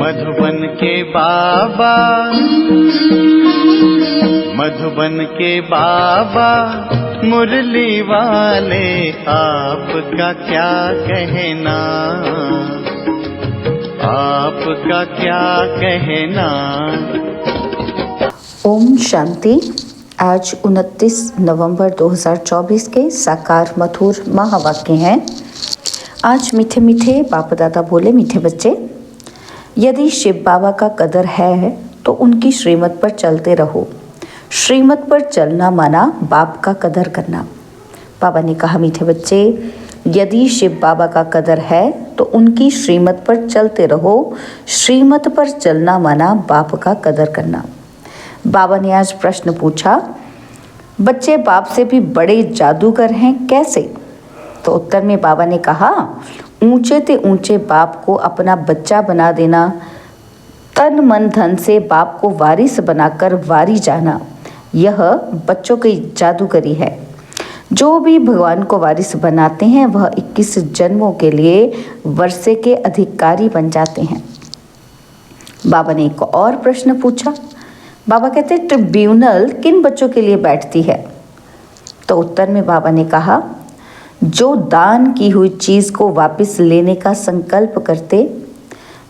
मधुबन के बाबा, मधुबन के बाबा मुरली वाले, आपका क्या कहना, आपका क्या कहना। ओम शांति। आज 29 नवंबर 2024 के साकार मधुर महावाक्य हैं। आज मीठे मीठे बाप दादा बोले, मीठे बच्चे, यदि शिव बाबा का कदर है तो उनकी श्रीमत पर चलते रहो। श्रीमत पर चलना माना बाप का कदर करना। बाबा ने कहा, मीठे बच्चे, यदि शिव बाबा का कदर है तो उनकी श्रीमत पर चलते रहो। श्रीमत पर चलना माना बाप का कदर करना। बाबा ने आज प्रश्न पूछा, बच्चे बाप से भी बड़े जादूगर हैं कैसे? तो उत्तर में बाबा ने कहा, ऊंचे ते ऊंचे बाप को अपना बच्चा बना देना, तन मन धन से बाप को वारिस बनाकर वारी जाना, यह बच्चों की जादूगरी है। जो भी भगवान को वारिस बनाते हैं वह 21 जन्मों के लिए वर्षे के अधिकारी बन जाते हैं। बाबा ने एक और प्रश्न पूछा। बाबा कहते, ट्रिब्यूनल किन बच्चों के लिए बैठती है? तो उत्तर में बाबा ने कहा, जो दान की हुई चीज को वापस लेने का संकल्प करते,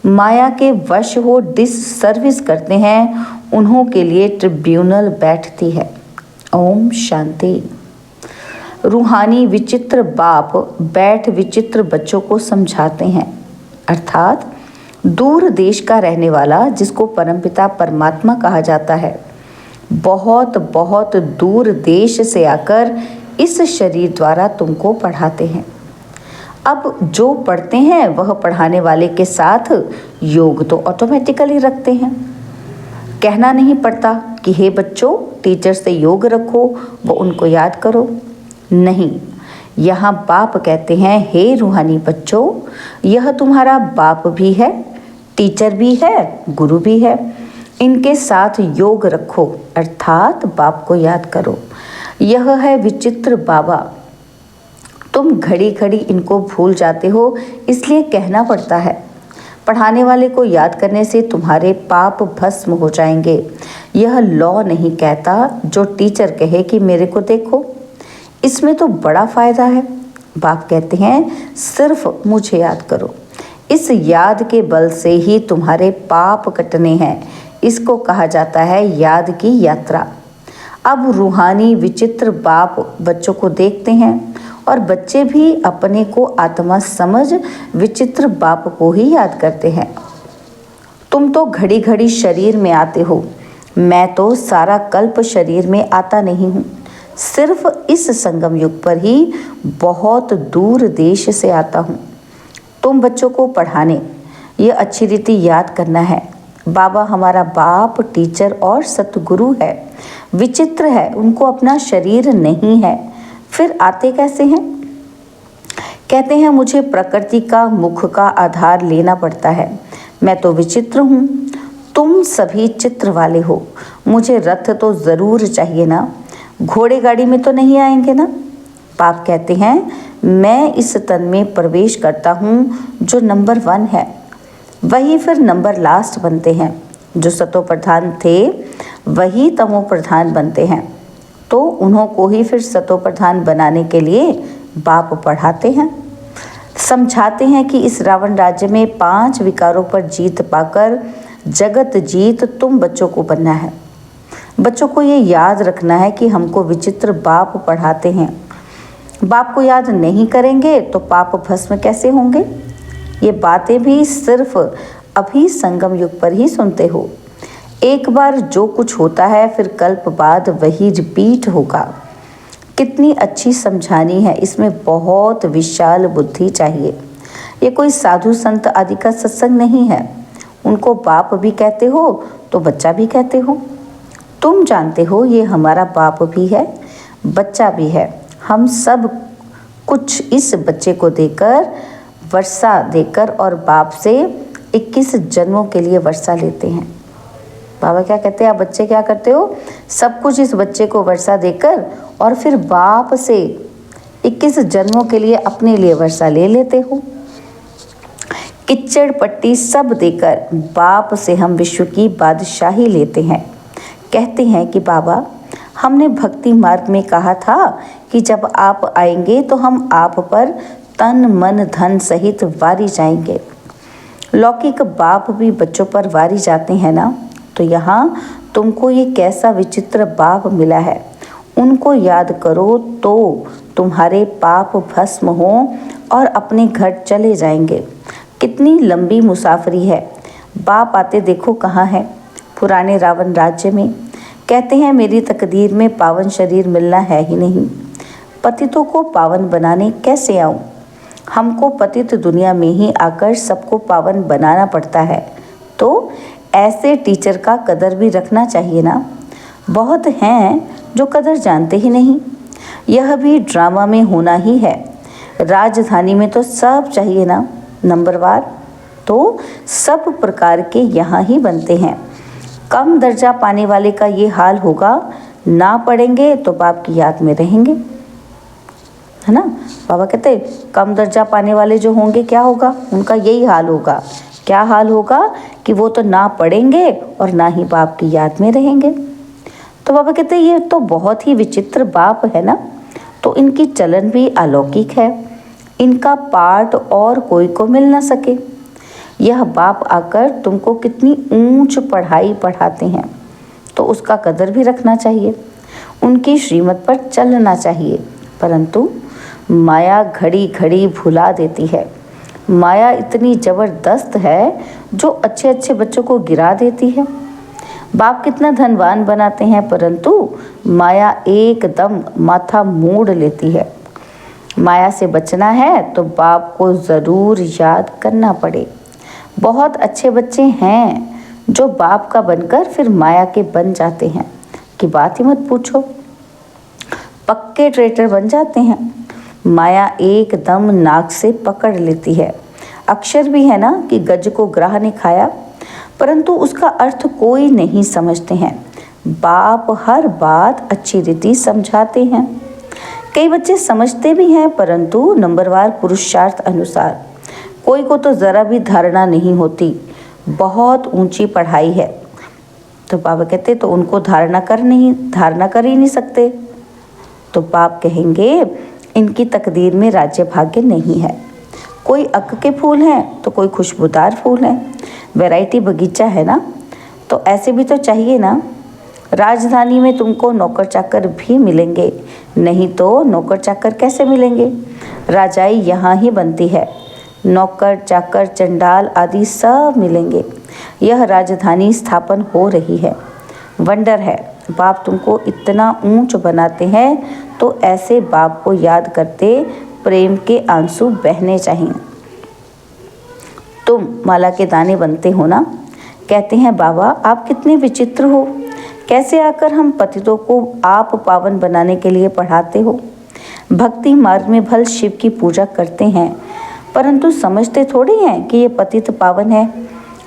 माया के वश हो डिससर्विस करते हैं, उन्हों के लिए ट्रिब्यूनल बैठती है। ओम शांति। रूहानी विचित्र बाप बैठ विचित्र बच्चों को समझाते हैं, अर्थात दूर देश का रहने वाला, जिसको परमपिता परमात्मा कहा जाता है, बहुत बहुत दूर देश से आकर इस शरीर द्वारा तुमको पढ़ाते हैं। अब जो पढ़ते हैं वह पढ़ाने वाले के साथ योग तो ऑटोमेटिकली रखते हैं। कहना नहीं पड़ता कि हे बच्चों टीचर से योग रखो, वो उनको याद करो। नहीं, यहाँ बाप कहते हैं, हे रूहानी बच्चों, यह तुम्हारा बाप भी है, टीचर भी है, गुरु भी है। इनके साथ योग रखो, अर्थात बाप को याद करो। यह है विचित्र बाबा। तुम घड़ी घड़ी इनको भूल जाते हो, इसलिए कहना पड़ता है। पढ़ाने वाले को याद करने से तुम्हारे पाप भस्म हो जाएंगे। यह लॉ नहीं कहता जो टीचर कहे कि मेरे को देखो। इसमें तो बड़ा फायदा है। बाप कहते हैं, सिर्फ मुझे याद करो। इस याद के बल से ही तुम्हारे पाप कटने हैं। इसको कहा जाता है याद की यात्रा। अब रूहानी विचित्र बाप बच्चों को देखते हैं और बच्चे भी अपने को आत्मा समझ विचित्र बाप को ही याद करते हैं। तुम तो घड़ी घड़ी शरीर में आते हो, मैं तो सारा कल्प शरीर में आता नहीं हूँ। सिर्फ इस संगम युग पर ही बहुत दूर देश से आता हूँ। तुम बच्चों को पढ़ाने, ये अच्छी रीति याद करना है। बाबा हमारा बाप, टीचर और सतगुरु है। विचित्र है, उनको अपना शरीर नहीं है, फिर आते कैसे हैं? कहते हैं, मुझे प्रकृति का मुख का आधार लेना पड़ता है। मैं तो विचित्र हूँ, तुम सभी चित्र वाले हो। मुझे रथ तो ज़रूर चाहिए ना, घोड़े गाड़ी में तो नहीं आएंगे ना। बाप कहते हैं, मैं इस तन में प्रवेश करता हूँ जो नंबर 1 है, वही फिर नंबर लास्ट बनते हैं। जो सतो प्रधान थे वही तमो प्रधान बनते हैं, तो उन्हों को ही फिर सतो प्रधान बनाने के लिए बाप पढ़ाते हैं, समझाते हैं कि इस रावण राज्य में 5 विकारों पर जीत पाकर जगत जीत तुम बच्चों को बनना है। बच्चों को ये याद रखना है कि हमको विचित्र बाप पढ़ाते हैं। बाप को याद नहीं करेंगे तो पाप भस्म कैसे होंगे? ये बातें भी सिर्फ अभी संगम युग पर ही सुनते हो। एक बार जो कुछ होता है फिर कल्प बाद वही रिपीट होगा। कितनी अच्छी समझानी है, इसमें बहुत विशाल बुद्धि चाहिए। ये कोई साधु संत आदि का सत्संग नहीं है। उनको बाप भी कहते हो तो बच्चा भी कहते हो। तुम जानते हो ये हमारा बाप भी है, बच्चा भी है। हम सब कुछ इस बच्चे को देकर, वर्षा देकर और बाप से 21 जन्मों के लिए वर्षा लेते हैं। बाबा क्या कहते हैं, आप बच्चे क्या करते हो? सब कुछ इस बच्चे को वर्षा देकर और फिर बाप से 21 जन्मों के लिए अपने लिए वर्षा ले लेते हो। किच्चड़ पट्टी सब देकर बाप से हम विश्व की बादशाही लेते हैं। कहते हैं कि बाबा, हमने भक्ति मार्ग में कहा था कि जब आप आएंगे तो हम आप पर तन मन धन सहित वारी जाएंगे। लौकिक बाप भी बच्चों पर वारी जाते हैं ना, तो यहाँ तुमको ये कैसा विचित्र बाप मिला है। उनको याद करो तो तुम्हारे पाप भस्म हो और अपने घर चले जाएंगे। कितनी लंबी मुसाफरी है। बाप आते देखो कहाँ है, पुराने रावण राज्य में। कहते हैं मेरी तकदीर में पावन शरीर मिलना है ही नहीं। पतितों को पावन बनाने कैसे आऊँ? हमको पतित दुनिया में ही आकर सबको पावन बनाना पड़ता है। तो ऐसे टीचर का कदर भी रखना चाहिए ना। बहुत हैं जो कदर जानते ही नहीं। यह भी ड्रामा में होना ही है। राजधानी में तो सब चाहिए ना, नंबरवार। तो सब प्रकार के यहाँ ही बनते हैं। कम दर्जा पाने वाले का ये हाल होगा, ना पढ़ेंगे तो बाप की याद में रहेंगे, है ना। बाबा कहते कम दर्जा पाने वाले जो होंगे क्या होगा, उनका यही हाल होगा। क्या हाल होगा कि वो तो ना पढ़ेंगे और ना ही बाप की याद में रहेंगे। तो बाबा कहते ये तो बहुत ही विचित्र बाप है ना। तो इनकी चलन भी अलौकिक है। इनका पाठ और कोई को मिल ना सके। यह बाप आकर तुमको कितनी ऊंच पढ़ाई पढ़ाते हैं, तो उसका कदर भी रखना चाहिए। उनकी श्रीमत पर चलना चाहिए। परंतु माया घड़ी घड़ी भुला देती है। माया इतनी ज़बरदस्त है जो अच्छे अच्छे बच्चों को गिरा देती है। बाप कितना धनवान बनाते हैं, परंतु माया एकदम माथा मोड़ लेती है। माया से बचना है तो बाप को ज़रूर याद करना पड़े। बहुत अच्छे बच्चे हैं जो बाप का बनकर फिर माया के बन जाते हैं, कि बात ही मत पूछो। पक्के ट्रेटर बन जाते हैं। माया एकदम नाक से पकड़ लेती है। अक्षर भी है ना कि गज को ग्राह ने खाया, परंतु उसका अर्थ कोई नहीं समझते हैं। बाप हर बात अच्छी रीति समझाते हैं। कई बच्चे समझते भी हैं, परंतु नंबरवार पुरुषार्थ अनुसार। कोई को तो ज़रा भी धारणा नहीं होती, बहुत ऊंची पढ़ाई है। तो बाबा कहते तो उनको धारणा कर ही नहीं सकते। तो बाप कहेंगे इनकी तकदीर में राज्य भाग्य नहीं है। कोई अक के फूल हैं तो कोई खुशबूदार फूल हैं। वैरायटी बगीचा है ना, तो ऐसे भी तो चाहिए ना। राजधानी में तुमको नौकर चाकर भी मिलेंगे, नहीं तो नौकर चाकर कैसे मिलेंगे। राजाई यहाँ ही बनती है। नौकर चाकर चंडाल आदि सब मिलेंगे। यह राजधानी स्थापन हो रही है। वंडर है। बाप तुमको इतना ऊंच बनाते हैं, तो ऐसे बाप को याद करते प्रेम के आंसू बहने चाहिए। तुम माला के दाने बनते हो ना। कहते हैं बाबा आप कितने विचित्र हो, कैसे आकर हम पतितों को आप पावन बनाने के लिए पढ़ाते हो। भक्ति मार्ग में भल शिव की पूजा करते हैं, परंतु समझते थोड़ी हैं कि ये पतित पावन है।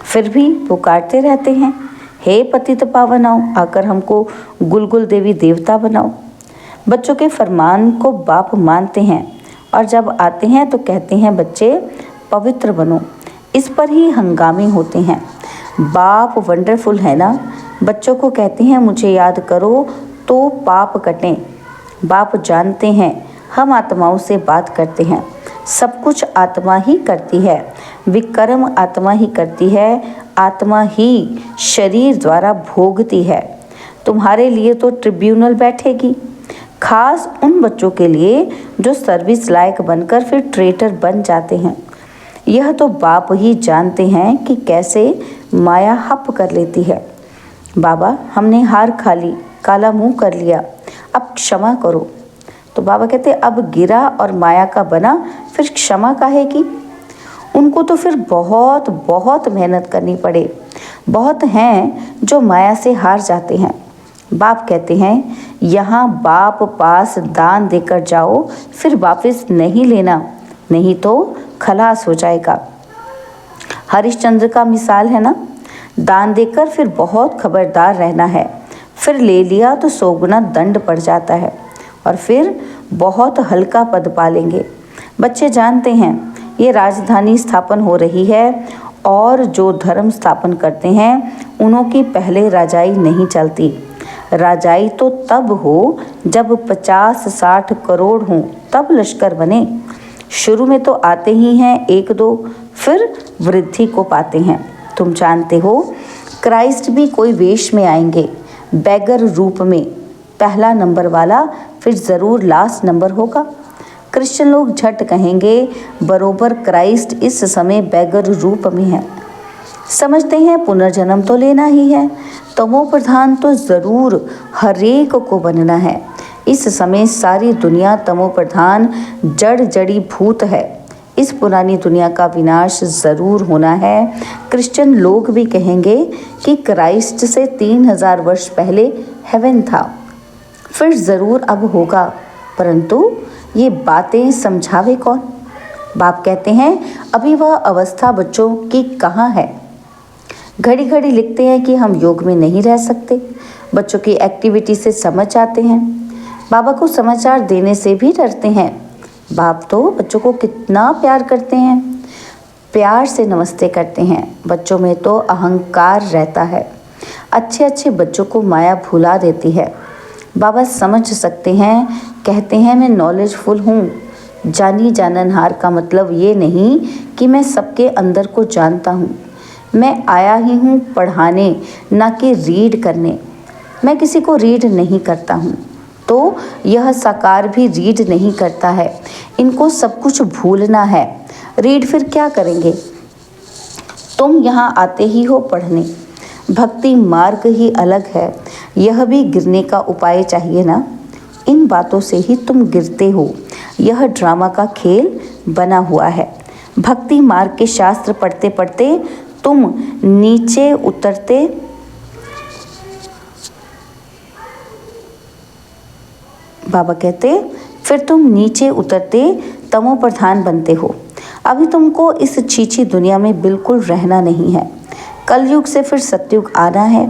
फिर भी पुकारते रहते हैं, हे पतित पावन आओ, आकर हमको गुलगुल देवी देवता बनाओ। बच्चों के फरमान को बाप मानते हैं, और जब आते हैं तो कहते हैं बच्चे पवित्र बनो। इस पर ही हंगामे होते हैं। बाप वंडरफुल है ना। बच्चों को कहते हैं मुझे याद करो तो पाप कटें। बाप जानते हैं हम आत्माओं से बात करते हैं। सब कुछ आत्मा ही करती है। विकर्म आत्मा ही करती है। आत्मा ही शरीर द्वारा भोगती है। तुम्हारे लिए तो ट्रिब्यूनल बैठेगी, खास उन बच्चों के लिए जो सर्विस लायक बनकर फिर ट्रेटर बन जाते हैं। यह तो बाप ही जानते हैं कि कैसे माया हप कर लेती है। बाबा हमने हार खा ली, काला मुंह कर लिया, अब क्षमा करो। तो बाबा कहते अब गिरा और माया का बना, फिर क्षमा काहे की। उनको तो फिर बहुत बहुत मेहनत करनी पड़े। बहुत हैं जो माया से हार जाते हैं। बाप कहते हैं यहाँ बाप पास दान देकर जाओ, फिर वापस नहीं लेना, नहीं तो खलास हो जाएगा। हरिश्चंद्र का मिसाल है ना। दान देकर फिर बहुत खबरदार रहना है, फिर ले लिया तो 100 गुना दंड पड़ जाता है और फिर बहुत हल्का पद पालेंगे। बच्चे जानते हैं ये राजधानी स्थापन हो रही है और जो धर्म स्थापन करते हैं उन्हों की पहले राजाई नहीं चलती। राजाई तो तब हो जब 50-60 करोड़ हों, तब लश्कर बने। शुरू में तो आते ही हैं 1-2, फिर वृद्धि को पाते हैं। तुम जानते हो क्राइस्ट भी कोई वेश में आएंगे, बैगर रूप में, पहला नंबर वाला, फिर ज़रूर लास्ट नंबर होगा। क्रिश्चियन लोग झट कहेंगे बरोबर क्राइस्ट इस समय बैगर रूप में है। समझते हैं पुनर्जन्म तो लेना ही है, तमो प्रधान तो ज़रूर हरेक को बनना है। इस समय सारी दुनिया तमो प्रधान जड़ी भूत है। इस पुरानी दुनिया का विनाश ज़रूर होना है। क्रिश्चियन लोग भी कहेंगे कि क्राइस्ट से 3000 वर्ष पहले हेवन था, फिर ज़रूर अब होगा, परंतु ये बातें समझावे कौन? बाप कहते हैं अभी वह अवस्था बच्चों की कहाँ है। घड़ी घड़ी लिखते हैं कि हम योग में नहीं रह सकते। बच्चों की एक्टिविटी से समझ आते हैं। बाबा को समाचार देने से भी डरते हैं। बाप तो बच्चों को कितना प्यार करते हैं, प्यार से नमस्ते करते हैं। बच्चों में तो अहंकार रहता है। अच्छे अच्छे बच्चों को माया भुला देती है। बाबा समझ सकते हैं, कहते हैं मैं नॉलेजफुल हूँ। जानी जाननहार का मतलब ये नहीं कि मैं सबके अंदर को जानता हूँ। मैं आया ही हूँ पढ़ाने, ना कि रीड करने। मैं किसी को रीड नहीं करता हूँ, तो यह साकार भी रीड नहीं करता है। इनको सब कुछ भूलना है। रीड फिर क्या करेंगे? तुम यहाँ आते ही हो पढ़ने। भक्ति मार्ग ही अलग है। यह भी गिरने का उपाय चाहिए ना। इन बातों से ही तुम गिरते हो। यह ड्रामा का खेल बना हुआ है। भक्ति मार्ग के शास्त्र पढ़ते पढ़ते तुम नीचे उतरते बाबा कहते फिर तुम नीचे उतरते तमो प्रधान बनते हो। अभी तुमको इस छीछी दुनिया में बिल्कुल रहना नहीं है। कलयुग से फिर सतयुग आना है।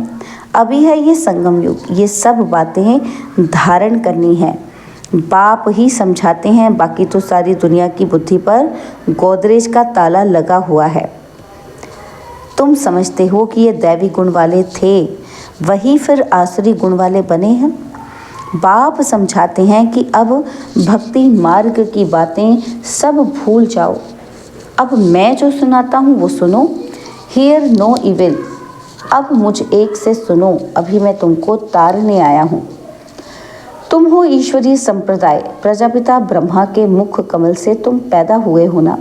अभी है ये संगम युग। ये सब बातें धारण करनी है। बाप ही समझाते हैं, बाकी तो सारी दुनिया की बुद्धि पर गोदरेज का ताला लगा हुआ है। तुम समझते हो कि ये दैवी गुण वाले थे, वही फिर आसुरी गुण वाले बने हैं। बाप समझाते हैं कि अब भक्ति मार्ग की बातें सब भूल जाओ। अब मैं जो सुनाता हूँ वो सुनो। Hear no evil. अब मुझ एक से सुनो। अभी मैं तुमको तारने आया हूँ। तुम हो ईश्वरीय संप्रदाय। प्रजापिता ब्रह्मा के मुख कमल से तुम पैदा हुए हो ना।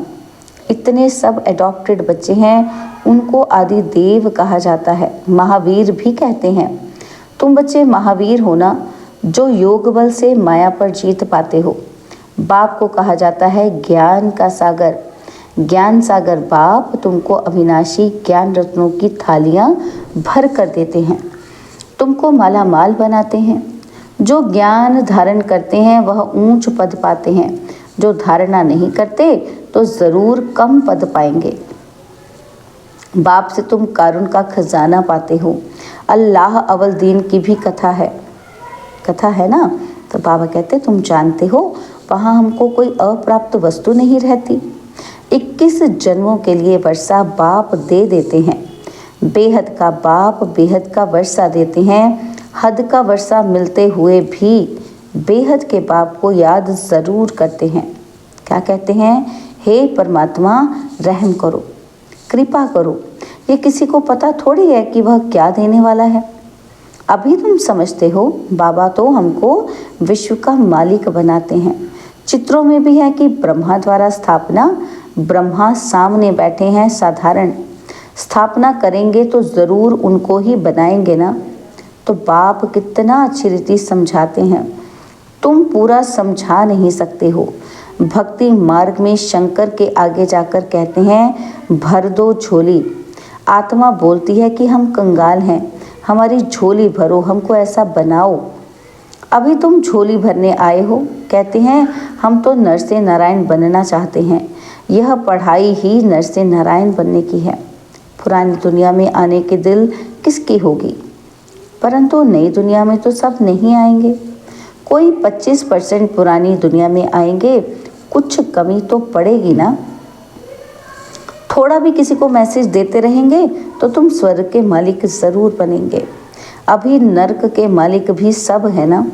इतने सब एडॉप्टेड बच्चे हैं, उनको आदि देव कहा जाता है, महावीर भी कहते हैं। तुम बच्चे महावीर हो ना, जो योग बल से माया पर जीत पाते हो। बाप को कहा जाता है ज्ञान का सागर। ज्ञान सागर बाप तुमको अविनाशी ज्ञान रत्नों की थालियाँ भर कर देते हैं, तुमको माला माल बनाते हैं। जो ज्ञान धारण करते हैं वह ऊंच पद पाते हैं, जो धारणा नहीं करते तो ज़रूर कम पद पाएंगे। बाप से तुम कारुण का खजाना पाते हो। अल्लाह अवल दीन की भी कथा है ना। तो बाबा कहते तुम जानते हो वहाँ हमको कोई अप्राप्त वस्तु नहीं रहती। 21 जन्मों के लिए वर्षा बाप दे देते हैं। बेहद का बाप बेहद का वर्षा देते हैं। हद का वर्षा मिलते हुए भी बेहद के बाप को याद ज़रूर करते हैं। क्या कहते हैं? हे परमात्मा रहम करो, कृपा करो। ये किसी को पता थोड़ी है कि वह क्या देने वाला है। अभी तुम समझते हो बाबा तो हमको विश्व का मालिक बनाते हैं। चित्रों में भी है कि ब्रह्मा द्वारा स्थापना। ब्रह्मा सामने बैठे हैं साधारण। स्थापना करेंगे तो ज़रूर उनको ही बनाएंगे ना। तो बाप कितना अच्छी रीति समझाते हैं। तुम पूरा समझा नहीं सकते हो। भक्ति मार्ग में शंकर के आगे जाकर कहते हैं भर दो झोली। आत्मा बोलती है कि हम कंगाल हैं, हमारी झोली भरो, हमको ऐसा बनाओ। अभी तुम झोली भरने आए हो। कहते हैं हम तो नर से नारायण बनना चाहते हैं। यह पढ़ाई ही नर से नारायण बनने की है। पुरानी दुनिया में आने के दिल किसकी होगी? परंतु नई दुनिया में तो सब नहीं आएंगे। कोई 25% पुरानी दुनिया में आएंगे। कुछ कमी तो पड़ेगी ना। थोड़ा भी किसी को मैसेज देते रहेंगे तो तुम स्वर्ग के मालिक ज़रूर बनेंगे। अभी नर्क के मालिक भी सब है ना,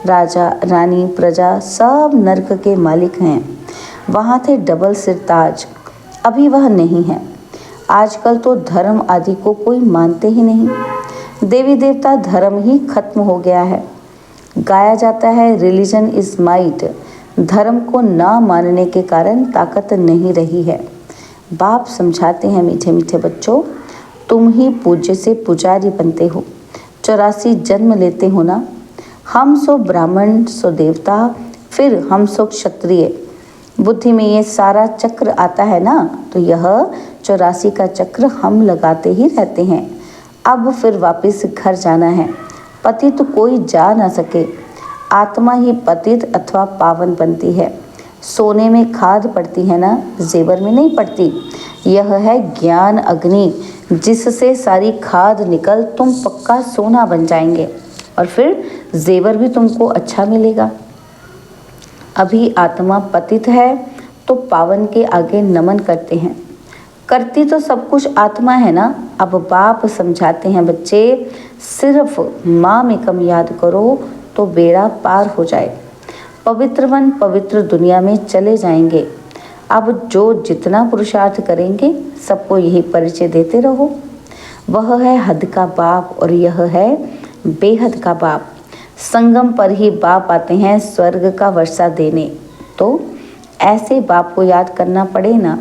राजा रानी प्रजा सब नर्क के मालिक हैं। वहाँ थे डबल सिर ताज, अभी वह नहीं है। आजकल तो धर्म आदि को कोई मानते ही नहीं। देवी देवता धर्म ही खत्म हो गया है। गाया जाता है रिलीजन इज माइट, धर्म को ना मानने के कारण ताकत नहीं रही है। बाप समझाते हैं मीठे मीठे बच्चों, तुम ही पूज्य से पुजारी बनते हो, 84 जन्म लेते हो ना। हम सो ब्राह्मण सो देवता, फिर हम सो क्षत्रिय। बुद्धि में ये सारा चक्र आता है ना, तो यह 84 का चक्र हम लगाते ही रहते हैं। अब फिर वापस घर जाना है। पतित कोई जा ना सके, आत्मा ही पतित अथवा पावन बनती है। सोने में खाद पड़ती है ना, जेवर में नहीं पड़ती। यह है ज्ञान अग्नि, जिससे सारी खाद निकल तुम पक्का सोना बन जाएंगे और फिर जेवर भी तुमको अच्छा मिलेगा। अभी आत्मा पतित है तो पावन के आगे नमन करते हैं। करती तो सब कुछ आत्मा है ना। अब बाप समझाते हैं बच्चे, सिर्फ माँ में कम याद करो तो बेड़ा पार हो जाए। पवित्र मन पवित्र दुनिया में चले जाएंगे। अब जो जितना पुरुषार्थ करेंगे सबको यही परिचय देते रहो। वह है हद का बाप और यह है बेहद का बाप। संगम पर ही बाप आते हैं स्वर्ग का वर्षा देने। तो ऐसे बाप को याद करना पड़े ना।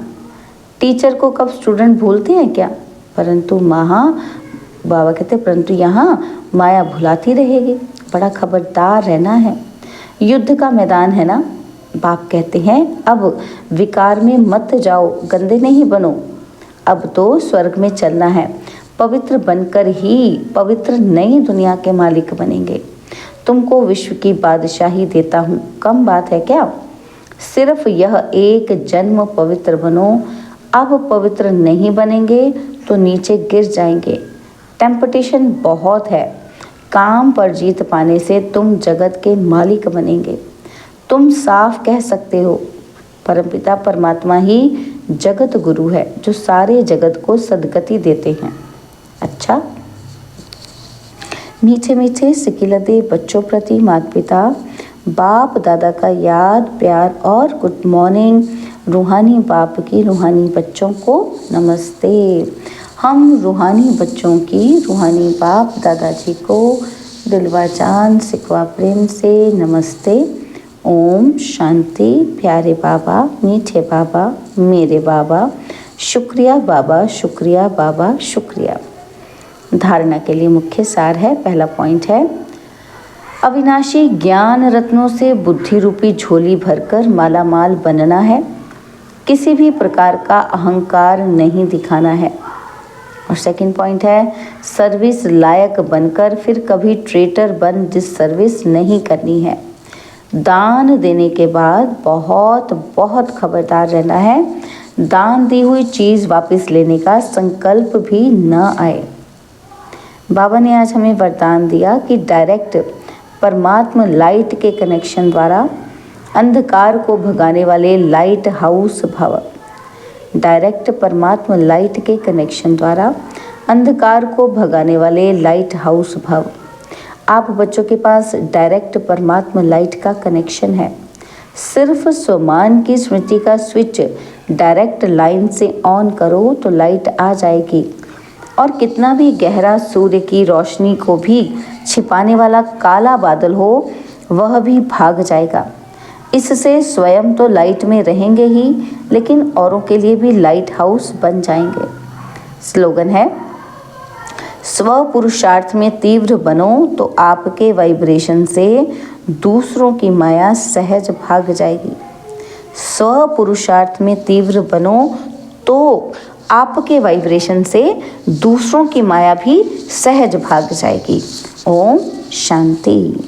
टीचर को कब स्टूडेंट भूलते हैं क्या? परंतु बाबा कहते परंतु यहाँ माया भुलाती रहेगी। बड़ा खबरदार रहना है। युद्ध का मैदान है ना। बाप कहते हैं अब विकार में मत जाओ, गंदे नहीं बनो। अब तो स्वर्ग में चलना है। पवित्र बनकर ही पवित्र नई दुनिया के मालिक बनेंगे। तुमको विश्व की बादशाही देता हूँ, कम बात है क्या? सिर्फ यह एक जन्म पवित्र बनो। अब पवित्र नहीं बनेंगे तो नीचे गिर जाएंगे। टेम्पटेशन बहुत है। काम पर जीत पाने से तुम जगत के मालिक बनेंगे। तुम साफ कह सकते हो परमपिता परमात्मा ही जगत गुरु है, जो सारे जगत को सद्गति देते हैं। अच्छा, मीठे मीठे सिकिलदे बच्चों प्रति माता पिता बाप दादा का याद प्यार और गुड मॉर्निंग। रूहानी बाप की रूहानी बच्चों को नमस्ते। हम रूहानी बच्चों की रूहानी बाप दादाजी को दिलवा जान सिकवा प्रेम से नमस्ते। ओम शांति। प्यारे बाबा, मीठे बाबा, मेरे बाबा, शुक्रिया बाबा, शुक्रिया बाबा, शुक्रिया। धारणा के लिए मुख्य सार है। पहला पॉइंट है, अविनाशी ज्ञान रत्नों से बुद्धि रूपी झोली भरकर मालामाल बनना है। किसी भी प्रकार का अहंकार नहीं दिखाना है। और सेकंड पॉइंट है, सर्विस लायक बनकर फिर कभी ट्रेटर बन जिस सर्विस नहीं करनी है। दान देने के बाद बहुत बहुत खबरदार रहना है। दान दी हुई चीज़ वापस लेने का संकल्प भी न आए। बाबा ने आज हमें वरदान दिया कि डायरेक्ट परमात्मा लाइट के कनेक्शन द्वारा अंधकार को भगाने वाले लाइट हाउस भव। डायरेक्ट परमात्मा लाइट के कनेक्शन द्वारा अंधकार को भगाने वाले लाइट हाउस भव। आप बच्चों के पास डायरेक्ट परमात्मा लाइट का कनेक्शन है। सिर्फ स्वमान की स्मृति का स्विच डायरेक्ट लाइन से ऑन करो तो लाइट आ जाएगी और कितना भी गहरा सूर्य की रोशनी को भी छिपाने वाला काला बादल हो वह भी भाग जाएगा। इससे स्वयं तो लाइट में रहेंगे ही, लेकिन औरों के लिए भी लाइट हाउस बन जाएंगे। स्लोगन है, स्व पुरुषार्थ में तीव्र बनो तो आपके वाइब्रेशन से दूसरों की माया सहज भाग जाएगी। स्व पुरुषार्थ में तीव्र बनो तो आपके वाइब्रेशन से दूसरों की माया भी सहज भाग जाएगी। ओम शांति।